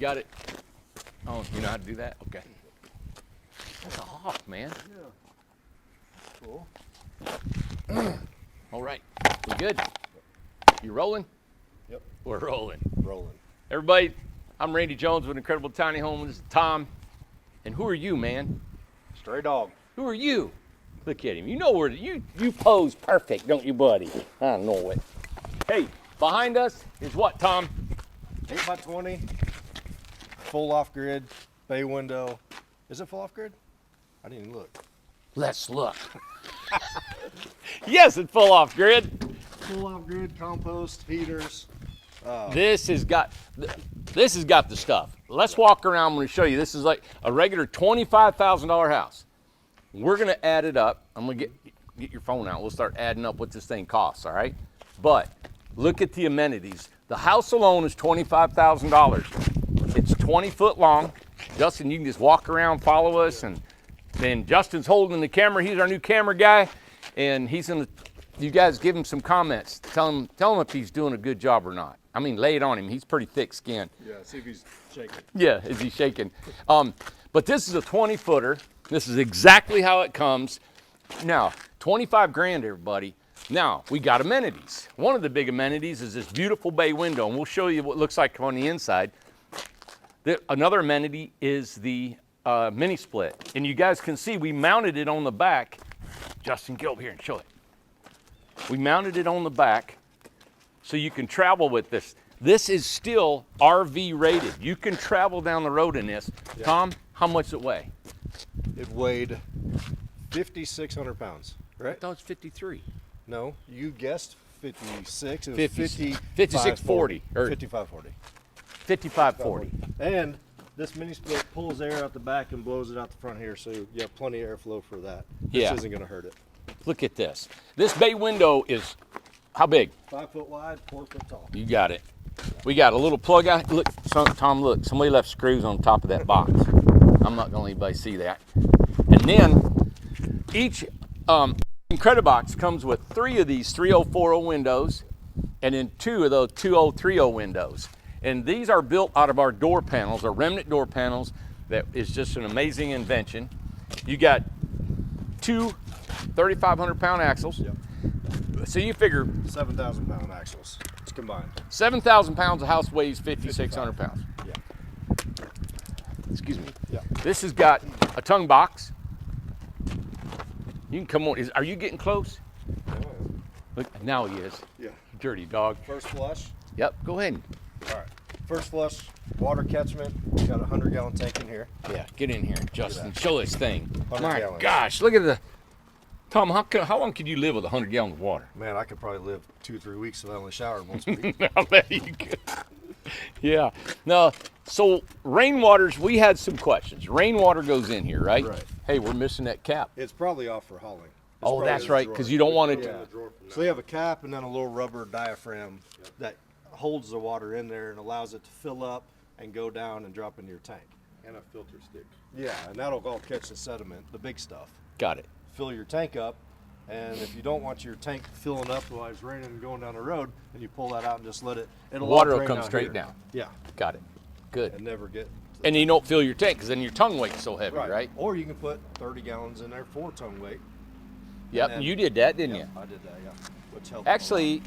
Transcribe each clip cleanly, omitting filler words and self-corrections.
got it? Oh, you know how to do that? Okay. That's a hawk, man. Yeah. Cool. All right. We good? You rolling? Yep. We're rolling. Rolling. Everybody, I'm Randy Jones with Incredible Tiny Homes. Tom. And who are you, man? Stray dog. Who are you? Look at him. You know where you pose perfect, don't you, buddy? I know it. Hey, behind us is what, Tom? 8x20. Full off grid. Bay window. Is it full off grid? I didn't even look. Let's look. Yes, it's full off grid. Full off grid, compost, heaters. This has got the stuff. Let's walk around. I'm going to show you. This is like a regular $25,000 house. We're going to add it up. I'm going to get your phone out. We'll start adding up what this thing costs, all right? But look at the amenities. The house alone is $25,000. It's 20 foot long. Justin, you can just walk around, follow us, and then Justin's holding the camera. He's our new camera guy, and he's going to, you guys give him some comments. Tell him if he's doing a good job or not. I mean, lay it on him. He's pretty thick skinned. Yeah, see if he's shaking. Yeah, is he shaking? But this is a 20 footer. This is exactly how it comes. Now, 25 grand, everybody. Now, we got amenities. One of the big amenities is this beautiful bay window, and we'll show you what it looks like on the inside. Another amenity is the mini split. And you guys can see we mounted it on the back. Justin, get over here and show it. We mounted it on the back so you can travel with this. This is still RV rated. You can travel down the road in this. Yeah. Tom, how much does it weigh? It weighed 5,600 pounds, right? I thought it was 53. No, you guessed 56. It was 5640. Or 5540. 5540. And this mini split pulls air out the back and blows it out the front here, so you have plenty of airflow for that. This isn't going to hurt it. Look at this. This bay window is how big? 5 foot wide, 4 foot tall. You got it. We got a little plug out. Look, Tom, look. Somebody left screws on top of that box. I'm not going to let anybody see that. And then each Incredibox comes with 3 of these 3040 windows and then 2 of those 2030 windows. And these are built out of our door panels, our remnant door panels. That is just an amazing invention. You got 2 3,500-pound axles. Yep. So you figure 7,000 pound axles. It's combined. 7,000 pounds. A house weighs 5,600 pounds. Yeah. Excuse me. Yeah. This has got a tongue box. You can come on. Are you getting close? Oh. Look, now he is. Yeah. Dirty dog. First flush. Yep. Go ahead. All right. First flush, water catchment. Got a 100-gallon tank in here. Yeah. Get in here, Justin. Show this thing. 100 My gallons. gosh, look at the. Tom, how long could you live with 100 gallons of water? Man, I could probably live 2-3 weeks if I only showered once a week. I bet you could. Yeah. No. So rainwaters, we had some questions. Rainwater goes in here, right? Right. Hey, we're missing that cap. It's probably off for hauling. Oh, that's right, because you don't want it. Yeah. So you have a cap and then a little rubber diaphragm that holds the water in there and allows it to fill up and go down and drop into your tank. And a filter stick. Yeah, and that'll all catch the sediment, the big stuff. Got it. Fill your tank up, and if you don't want your tank filling up while it's raining and going down the road, and you pull that out and just let it, it'll Water all will drain come out straight here. down. Yeah, Got it. Good. and never get. And you don't fill your tank because then your tongue weight's so heavy, right? Or you can put 30 gallons in there for tongue weight. Yep. then- You did that, didn't Yeah, you? I did that. Yeah, which helped. a lot. Actually,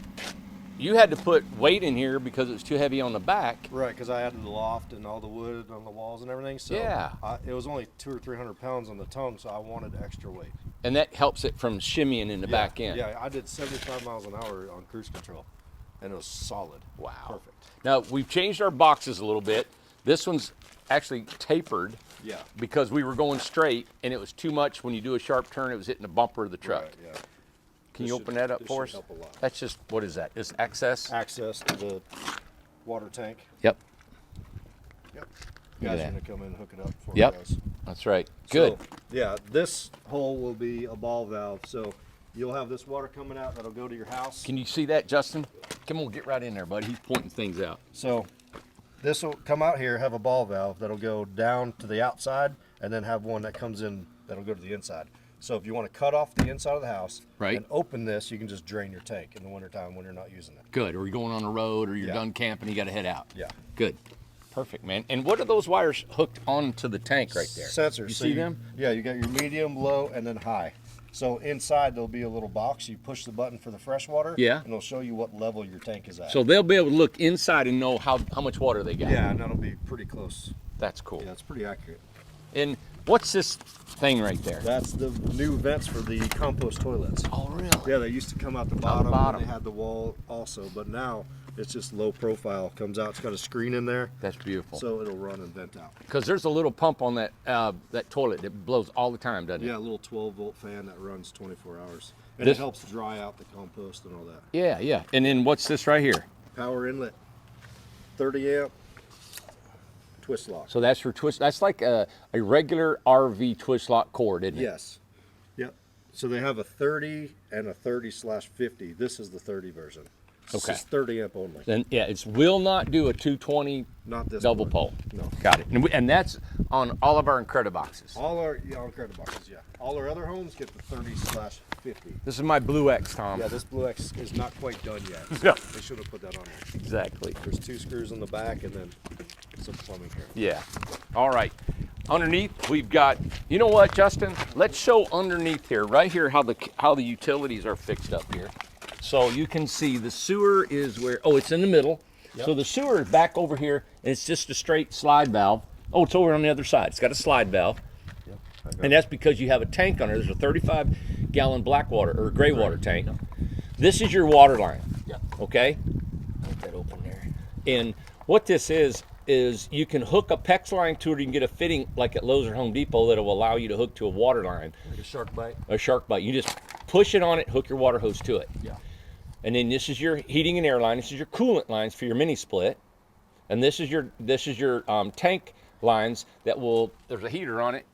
you had to put weight in here because it was too heavy on the back. Right, because I added the loft and all the wood on the walls and everything. So Yeah. it was only 200 or 300 pounds on the tongue, so I wanted extra weight. And that helps it from shimmying in the back end. Yeah, I did 75 miles an hour on cruise control, and it was solid. Wow. Perfect. Now, we've changed our boxes a little bit. This one's actually tapered Yeah. because we were going straight and it was too much. When you do a sharp turn, it was hitting the bumper of the truck. Right, yeah. Can This you should- open that up this for us? should help a lot. That's just, what is that? Is access? Access to the water tank. Yep. Yep. Look at Guys are that. gonna come in and hook it up for Yep. you guys. That's right. Good. So, yeah, this hole will be a ball valve. So you'll have this water coming out that'll go to your house. Can you see that, Justin? Come on, get right in there, buddy. He's pointing things out. So this will come out here, have a ball valve that'll go down to the outside, and then have one that comes in that'll go to the inside. So if you want to cut off the inside of the house Right. and open this, you can just drain your tank in the wintertime when you're not using it. Good. Or you're going on the road or you're Yeah. done camping, you got to head out. Yeah. Good. Perfect, man. And what are those wires hooked onto the tank right there? Sensors. You So see them? Yeah, you got your medium, low, and then high. So inside there'll be a little box. You push the button for the fresh water. Yeah. And it'll show you what level your tank is at. So they'll be able to look inside and know how much water they got. yeah, and that'll be pretty close. That's cool. Yeah, it's pretty accurate. And what's this thing right there? That's the new vents for the compost toilets. Oh, really? Yeah, they used to come out the bottom. And they had the wall also, but now it's just low profile. Comes out. It's got a screen in there, That's beautiful. so it'll run and vent out. Because there's a little pump on that that toilet that blows all the time, doesn't it? Yeah, a little 12-volt fan that runs 24 hours, and This- it helps dry out the compost and all that. Yeah, yeah. And then what's this right here? Power inlet, 30 amp, twist lock. So that's for twist. That's like a regular RV twist lock cord, isn't it? Yes. Yep. So they have a 30 and a 30/50. This is the 30 version. This Okay. is 30 amp only. Then yeah, it will not do a 220 Not this double one. pole. No. Got it. And that's on all of our Incrediboxes. All our on credit boxes, yeah. All our other homes get the 30/50. This is my Blue X, Tom. Yeah, this Blue X is not quite done yet. Yeah. They should have put that on there. Exactly. There's 2 screws on the back and then some plumbing here. Yeah. All right. Underneath, we've got. You know what, Justin? Let's show underneath here, right here, how the utilities are fixed up here. So you can see the sewer is where. Oh, it's in the middle. Yep. So the sewer is back over here, and it's just a straight slide valve. Oh, it's over on the other side. It's got a slide valve, Yep. I got and that's because you have a tank on there. There's a 35-gallon black water or gray water tank. This is your water line. Yep. Okay. Let that open there. And what this is you can hook a PEX line to it. You can get a fitting like at Lowe's or Home Depot that will allow you to hook to a water line, like a shark bite. a shark bite. You just push it on it, hook your water hose to it. Yeah. And then this is your heating and air line. This is your coolant lines for your mini split. And this is your tank lines that will. There's a heater on it.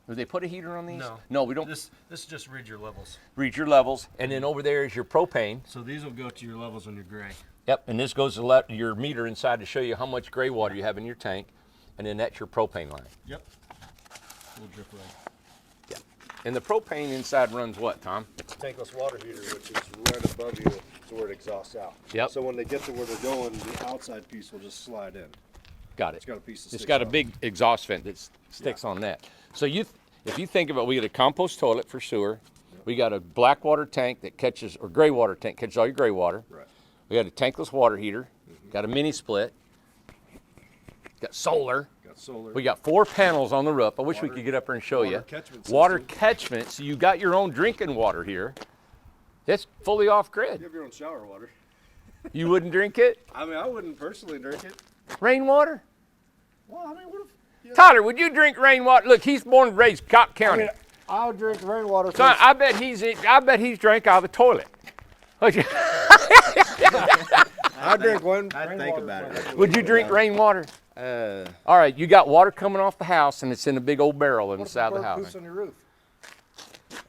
Did they put a heater on these? No. No, we don't. This just reads your levels. Read your levels. And then over there is your propane. So these will go to your levels when you're gray. Yep, and this goes to your meter inside to show you how much gray water you have in your tank, and then that's your propane line. Yep. Little drip line. Yeah. And the propane inside runs what, Tom? Tankless water heater, which is right above you to where it exhausts out. Yep. So when they get to where they're going, the outside piece will just slide in. Got it. It's got a piece that It's sticks got a out. big exhaust vent that sticks on that. So if you think about, we got a compost toilet for sewer, we got a black water tank that catches, or gray water tank catches all your gray water. Right. We got a tankless water heater, got a mini split, got solar. Got solar. We got 4 panels on the roof. I wish we Water- could get up there and show you. water catchment Water system. catchment. So you got your own drinking water here. It's fully off You grid. have your own shower water. You wouldn't drink it? I mean, I wouldn't personally drink it. Rainwater? Well, I mean, what if? Yeah. Tyler, would you drink rainwater? Look, he's born and raised Cobb County. I'll drink rainwater. Son, I bet he's drank out of the toilet. I drink one. I think about it. Would you drink rainwater? All right, you got water coming off the house, and it's in a big old barrel inside the house. on your roof.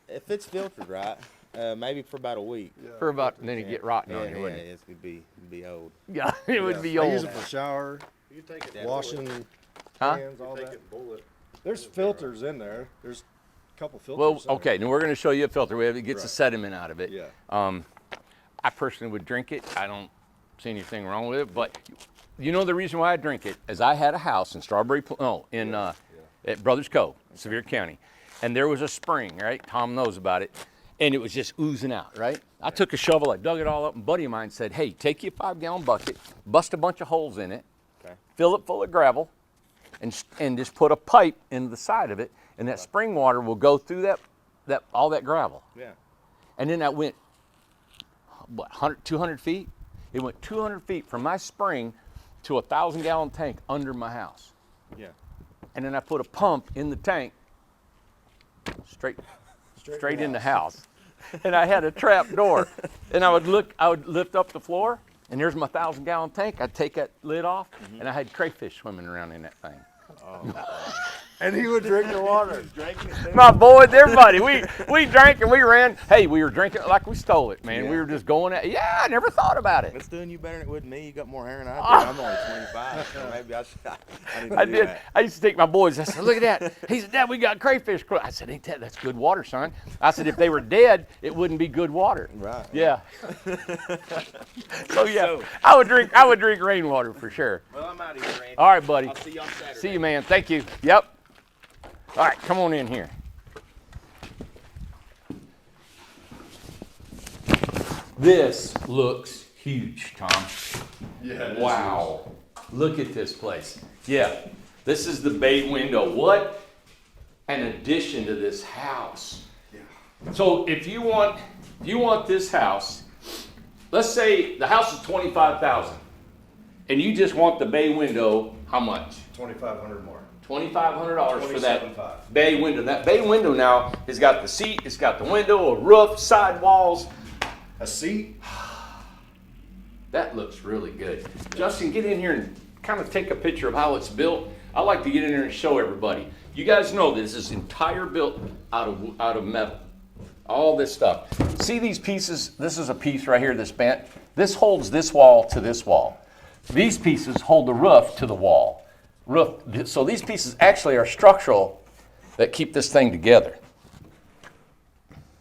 If it's filtered right, maybe for about a week. For about, and then you get rotten Yeah, on you, wouldn't it? it would be old. Yeah, it would be I use old. it for shower, you take it, washing, Huh? hands, all that. There's filters in there. There's a couple filters. Well, in there. okay, now we're going to show you a filter. It gets the Right. sediment out of it. Yeah. I personally would drink it. I don't see anything wrong with it, but you know the reason why I drink it is I had a house in at Brothers Cove, Sevier County, and there was a spring, right? Tom knows about it, and it was just oozing out, right? I took a shovel, I dug it all up, and a buddy of mine said, hey, take your 5-gallon bucket, bust a bunch of holes in it, Okay. fill it full of gravel, and just put a pipe in the side of it, and that spring water will go through all that gravel. yeah. And then that went, 200 feet? It went 200 feet from my spring to a 1,000-gallon tank under my house. Yeah. And then I put a pump in the tank straight in the house. And I had a trap door. And I would lift up the floor, and there's my 1,000-gallon tank. I'd take that lid off, and I had crayfish swimming around in that thing. And he would drink the water. My boys, everybody, we drank and we ran. Hey, we were drinking like we stole it, man. Yeah. We were just going at. Yeah, I never thought about it. It's doing you better than it would me. You got more hair than I do. I'm only 25, so maybe I need to I do did. that. I used to take my boys. I said, "Look at that." He said, "Dad, we got crayfish." I said, "Ain't that's good water, son?" I said, "If they were dead, it wouldn't be good water." Right. Yeah. So yeah, I would drink rainwater for sure. Well, I'm out of here, Randy. All right, buddy. I'll see you on Saturday. See you, man. Thank you. Yep. All right, come on in here. This looks huge, Tom. Yeah. Wow. Look at this place. Yeah, this is the bay window. What an addition to this house. Yeah. So if you want this house, let's say the house is $25,000 and you just want the bay window, how much? 2,500 more. $2,500 for that 27,500. bay window. That bay window now has got the seat, it's got the window, a roof, side walls. A seat. That looks really good. Justin, get in here and kind of take a picture of how it's built. I like to get in there and show everybody. You guys know this is entire built out of metal. All this stuff. See these pieces? This is a piece right here that's bent. This holds this wall to this wall. These pieces hold the roof to the wall. So these pieces actually are structural that keep this thing together.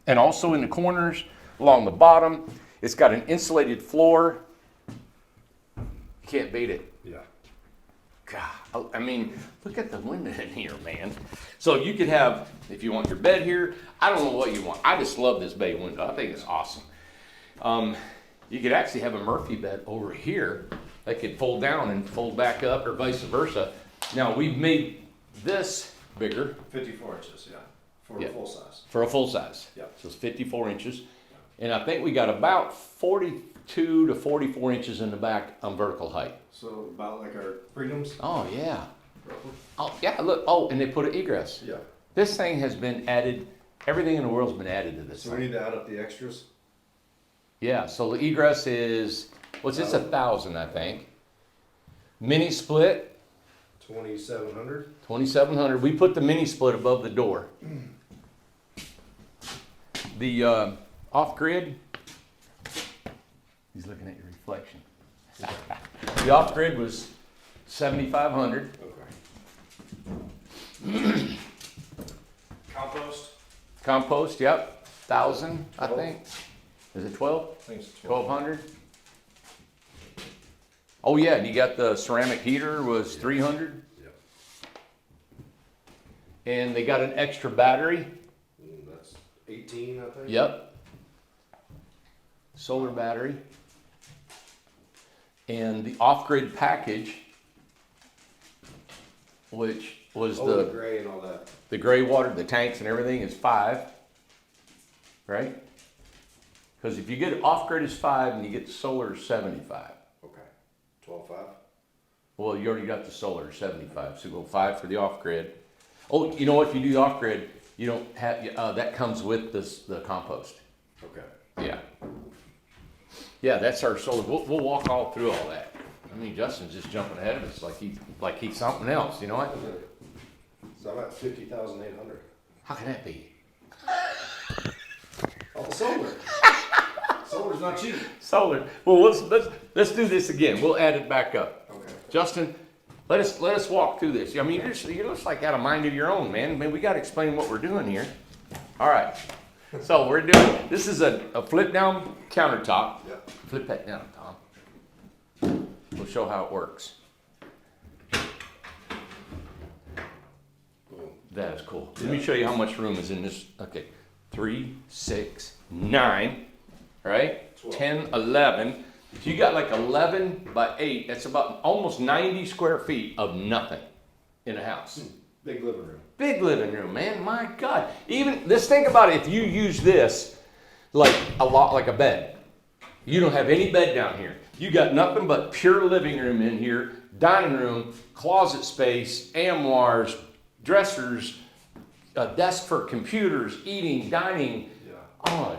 And also in the corners, along the bottom, it's got an insulated floor. You can't beat it. Yeah. God, I mean, look at the window in here, man. So you could have, if you want your bed here, I don't know what you want. I just love this bay window. I think it's awesome. You could actually have a Murphy bed over here that could fold down and fold back up or vice versa. Now we've made this bigger 54 inches. Yeah. For Yeah. a full size. for a full size. Yep. So it's 54 inches. And I think we got about 42 to 44 inches in the back on vertical height. So about like our Freedoms. Oh, yeah. Roughly. Oh, yeah, look. Oh, and they put an egress. Yeah. This thing has been added, everything in the world's been added to this So we thing. need to add up the extras. Yeah, so the egress is, what's this, 1,000, I think. Mini split, 2,700. 2,700. We put the mini split above the door. The off-grid, he's looking at your reflection. The off-grid was 7,500. Okay. Compost. Compost, yep, 1,000, I think. Is it 12? I think it's 12. 1,200? Oh yeah, and you got the ceramic heater was 300, Yep. and they got an extra battery. That's 18, I think. Yep. Solar battery. And the off-grid package, which was Oh, the the gray and all that. gray water, the tanks and everything is 5, right? Because if you get it off-grid is 5 and you get the solar is 75. Okay. 12.5. Well, you already got the solar 75, so go 5 for the off-grid. Oh, you know what? If you do the off-grid, you don't have that comes with the compost. Okay. Yeah. Yeah, that's our solar. We'll walk all through all that. I mean, Justin's just jumping ahead of us like he's something else. You know what? So I'm at 50,800. How can that be? All the solar. Solar's not cheap. Solar. Well, let's do this again. We'll add it back up. Okay. Justin, let us walk through this. I mean, you're just like out of mind of your own, man. I mean, we got to explain what we're doing here. All right. So we're doing. This is a flip down countertop. Yep. Flip that down, Tom. We'll show how it works. Boom. That is cool. Let me show you how much room is in this. Okay, 3, 6, 9, right? 12. 10, 11. So you got like 11 by 8. That's about almost 90 square feet of nothing in a house. Big living room. Big living room, man. My God. Even let's think about it. If you use this like a lot like a bed, you don't have any bed down here. You got nothing but pure living room in here, dining room, closet space, armoires, dressers, a desk for computers, eating, dining. Yeah.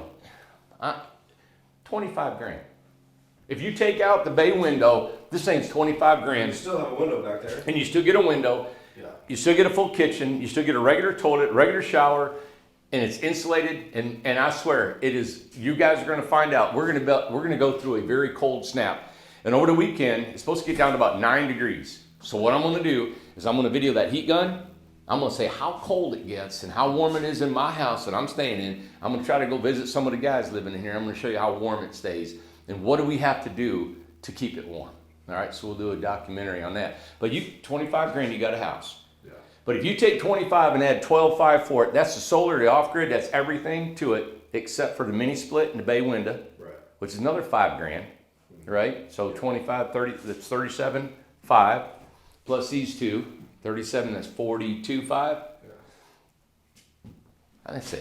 Oh, 25 grand. If you take out the bay window, this thing's 25 You grand, still have a window back there. and you still get a window. Yeah. you still get a full kitchen, you still get a regular toilet, regular shower, and it's insulated. And I swear, it is. You guys are going to find out. We're going to go through a very cold snap, and over the weekend, it's supposed to get down to about 9 degrees. So what I'm going to do is I'm going to video that heat gun. I'm going to say how cold it gets and how warm it is in my house that I'm staying in. I'm going to try to go visit some of the guys living in here. I'm going to show you how warm it stays and what do we have to do to keep it warm. All right, so we'll do a documentary on that. But 25 grand, you got a house. Yeah. But if you take 25 and add 12.5 for it, that's the solar, the off-grid, that's everything to it except for the mini split and the bay window, Right. which is another 5 grand, right? So 25, 30, that's 37.5 plus these two, 37, that's 42.5. That's it.